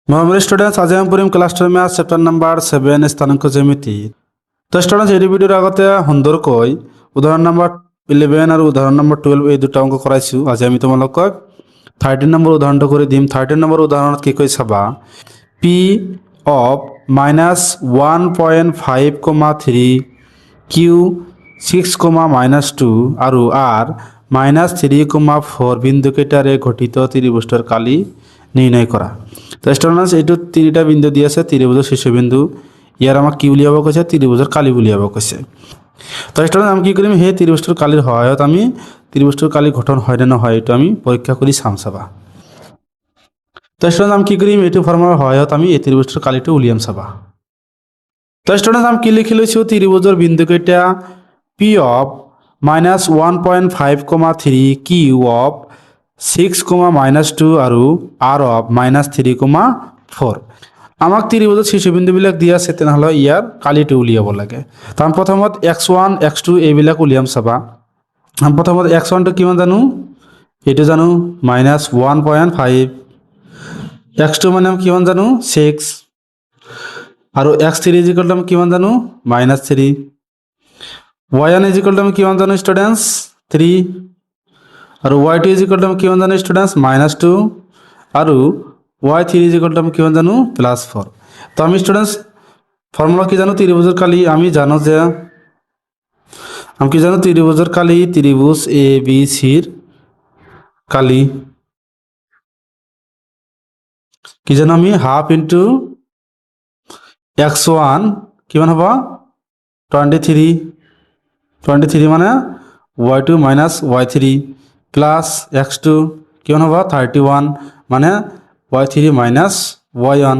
Normal students আজি আমি পঢ়িম ক্লাছ 10 ম্যাথ চেপ্টাৰ নম্বৰ 7 স্থানাংক জ্যামিতি। তো স্টুডেন্টস এই ভিডিওৰ আগতে সুন্দৰকৈ উদাহৰণ নম্বৰ 11 আৰু উদাহৰণ নম্বৰ 12 এই দুটা অংক কৰাইছো। আজি আমি তোমালোকক 13 নম্বৰ উদাহৰণটো কৰি দিম। 13 নম্বৰ উদাহৰণত কি কৈ চাবা, p of -1.5,3 q 6, আৰু r -3,4 বিন্দুকেইটাৰে গঠিত ত্ৰিভুজৰ কালি নিৰ্ণয় কৰা। তো স্টুডেন্টস এইটো তিনিটা বিন্দু দি আছে, ত্ৰিভুজৰ শীৰ্ষবিন্দু। ইয়াৰ আমাক কি উলিয়াব কৈছে, ত্ৰিভুজৰ কালি উলিয়াব কৈছে। তো স্টুডেন্টস আমি কি কৰিম, সেই ত্ৰিভুজটোৰ কালিৰ সহায়ত আমি ত্ৰিভুজটোৰ কালি গঠন হয় নে নহয় এইটো আমি পৰীক্ষা কৰি চাম চাবা। তো স্টুডেন্টস আমি কি কৰিম, এইটো ফৰ্মুলাৰ সহায়ত আমি এই ত্ৰিভুজটোৰ কালিটো উলিয়াম চাবা। তো স্টুডেন্টস আমি কি লিখি লৈছো, ত্ৰিভুজৰ বিন্দুকেইটা p of -1.5,3 q of 6, আৰু r of -3,4 আমাক ত্ৰিভুজৰ শীৰ্ষবিন্দুবিলাক দিয়া আছে, তেনেহ'লে ইয়াৰ কালিটো উলিয়াব লাগে। তাৰ প্ৰথমত x1 x2 এইবিলাক উলিয়াম চাবা। প্ৰথমত x1টো কিমান জানো, এইটো জানো -1.5, x2 মানে কিমান জানো 6, আৰু x3 আমি কিমান জানো -3, y1 আমি কিমান জানো স্টুডেন্টস 3, আৰু y2 আমি কিমান জানো স্টুডেন্টস -2, আৰু y3 আমি কিমান জানো +4। তো আমি স্টুডেন্টস ফর্মুলা কি জানো, ত্রিভুজের কালি আমি জানো যে আমি কি জানো ত্রিভুজের কালি, ত্রিভুজ এ বি সির কালি কি জানো আমি হাফ ইন্টু x1 কিমান হ'ব 23 মানে y2 minus y3 plus x2 কিমান হ'ব 31 মানে y3 minus y1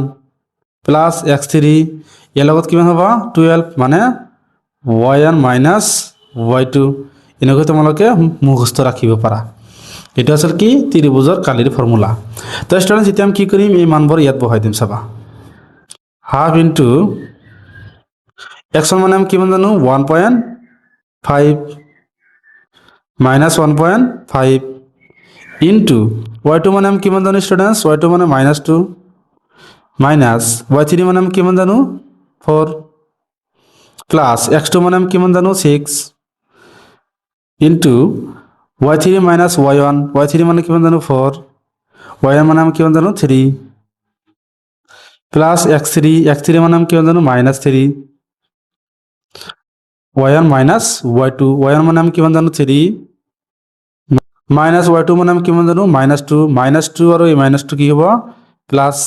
plus x3 ইয়াৰ লগত কিমান হ'ব 12 মানে y1 মাইনাস y2। এনেকৈ তোমালোকে মুখস্থ ৰাখিব পাৰা। এটা আছিল কি ত্ৰিভুজৰ কালিৰ ফৰ্মুলা। তো স্টুডেন্টস এতিয়া আমি কি কৰিম, এই মানবোৰ ইয়াত বহাই দিম চাবা। হাফ ইন্টু x1 মানে আমি কিমান জানো 1.5 মাইনাস 1.5 ইন্টু y2 মানে আমি কিমান জানো স্টুডেন্টস, y2 মানে -2 মাইনাস y3 মানে আমি কিমান জানো 4 প্লাস x2 মানে আমি কিমান জানো 6 into y3 minus y1, y3 মানে কিমান জানো 4, y1 মানে আমি কিমান জানো 3 প্লাস x3 মানে আমি কিমান জানো -3, y1 মাইনাস y2, y1 মানে আমি কিমান জানো 3 মাইনাস y2 মানে আমি কিমান জানো -2 আৰু এই -2 কি হ'ব প্লাস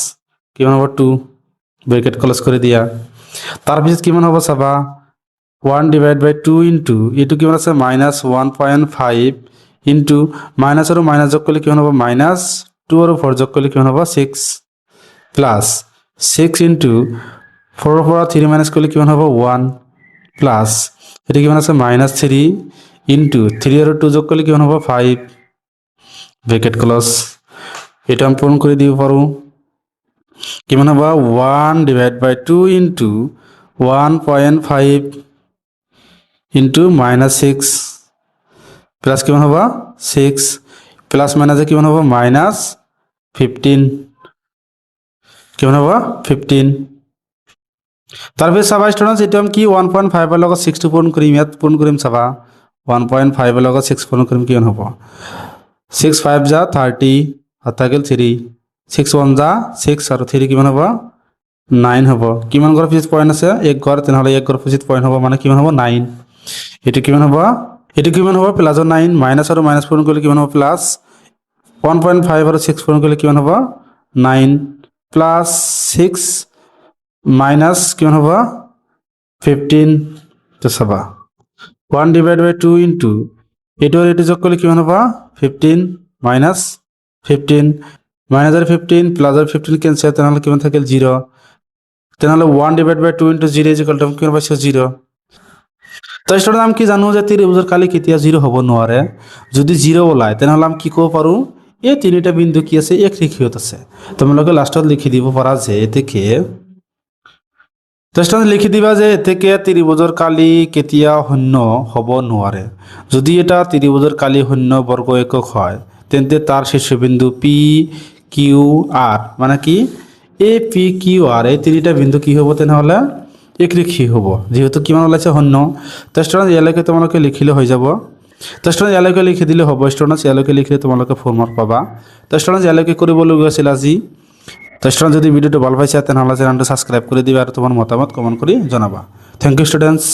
কিমান হ'ব 2, ব্ৰেকেট ক্লোজ কৰি দিয়া। তাৰপিছত কিমান হ'ব চাবা 1/2 ইন্টু এইটো কিমান আছে -1.5 ইন্টু মাইনাস আৰু মাইনাস যোগ কৰিলে কিমান হ'ব -2 আৰু 4 যোগ কৰিলে কিমান হ'ব 6 প্লাস 6 ইন্টু 4 পৰা 3 মাইনাস কৰিলে কিমান হ'ব 1 প্লাস এটা কিমান আছে -3 ইন্টু 3 আৰু 2 যোগ কৰিলে কিমান হ'ব 5, ব্ৰেকেট ক্লোজ। এটা আমি পূৰণ কৰি দিব পাৰোঁ। কিমান হ'ব 1/2 ইন্টু 1.5 ইন্টু -6 প্লাস কিমান হ'ব 6 প্লাস মাইনাসে কিমান হ'ব -15, কিমান হ'ব 15। তাৰপিছত চাবা স্টুডেন্টস এইটো আমি কি 1.5 ৰ লগত 6 টো পূৰণ কৰিম, ইয়াত পূৰণ কৰিম চাবা 1.5 ৰ লগত 6 পূৰণ কৰিম কিমান হ'ব 6 5 যা 30 থাকিল 3, 6 1 যা 6 আৰু 3 কিমান হ'ব 9 হ'ব। কিমান ঘৰ পিছত পইণ্ট আছে 1 ঘৰ, তেনেহ'লে 1 ঘৰ পিছত পইণ্ট হ'ব মানে কিমান হ'ব 9। এইটো কিমান হ'ব প্লাছৰ 9 মাইনাছ আৰু মাইনাছ পূৰণ কৰিলে কিমান হ'ব প্লাছ 1.5 আৰু 6 পূৰণ কৰিলে কিমান হ'ব 9 প্লাছ 6 মাইনাছ কিমান হ'ব 15। তো চাবা 1/2 ইন্টু এইটো আৰু এইটো যোগ কৰিলে কিমান হ'ব 15 মাইনাছ 15 মাইনাছ আৰু 15 প্লাছ আৰু 15 কেঞ্চেল, তেনেহ'লে কিমান থাকিল 0। তেনেহ'লে 1/2 ইন্টু 0 ইজ ইকুৱেল টু কিমান পাইছোঁ 0। তো স্টুডেন্ট আমি কি জানো যে ত্ৰিভুজৰ কালি কেতিয়া 0 হ'ব নোৱাৰে। যদি 0 ওলায় তেনেহ'লে আমি কি ক'ব পাৰোঁ, এই তিনিটা বিন্দু কি আছে এক ৰেখীয়ত আছে। তোমালোকে লাষ্টত লিখি দিব পাৰা যে এতেকে, তো স্টুডেন্ট লিখি দিবা যে এতেকে ত্ৰিভুজৰ কালি কেতিয়া শূন্য হ'ব নোৱাৰে। যদি এটা ত্ৰিভুজৰ কালি শূন্য বৰ্গ একক হয় তেন্তে তাৰ শীৰ্ষবিন্দু P Q R মানে কি এ পি কিউ আৰ এই তিনিটা বিন্দু কি হ'ব তেনেহ'লে একৰেখী হ'ব যিহেতু কিমান ওলাইছে শূন্য তো ষ্টুডেণ্ট ইয়ালৈকে তোমালোকে লিখিলে হৈ যাব তো ষ্টুডেণ্ট ইয়ালৈকে লিখি দিলে হ'ব ষ্টুডেণ্ট ইয়ালৈকে লিখিলে তোমালোকে 4 মাৰ্ক পাবা তো ষ্টুডেণ্ট ইয়ালৈকে কৰিবলগীয়া আছিল আজি তো ষ্টুডেণ্ট যদি ভিডিঅ'টো ভাল পাইছা তেনেহ'লে চেনেলটো ছাবস্ক্ৰাইব কৰি দিবা আৰু তোমাৰ মতামত কমেণ্ট কৰি জনাবা থেংক ইউ ষ্টুডেণ্টছ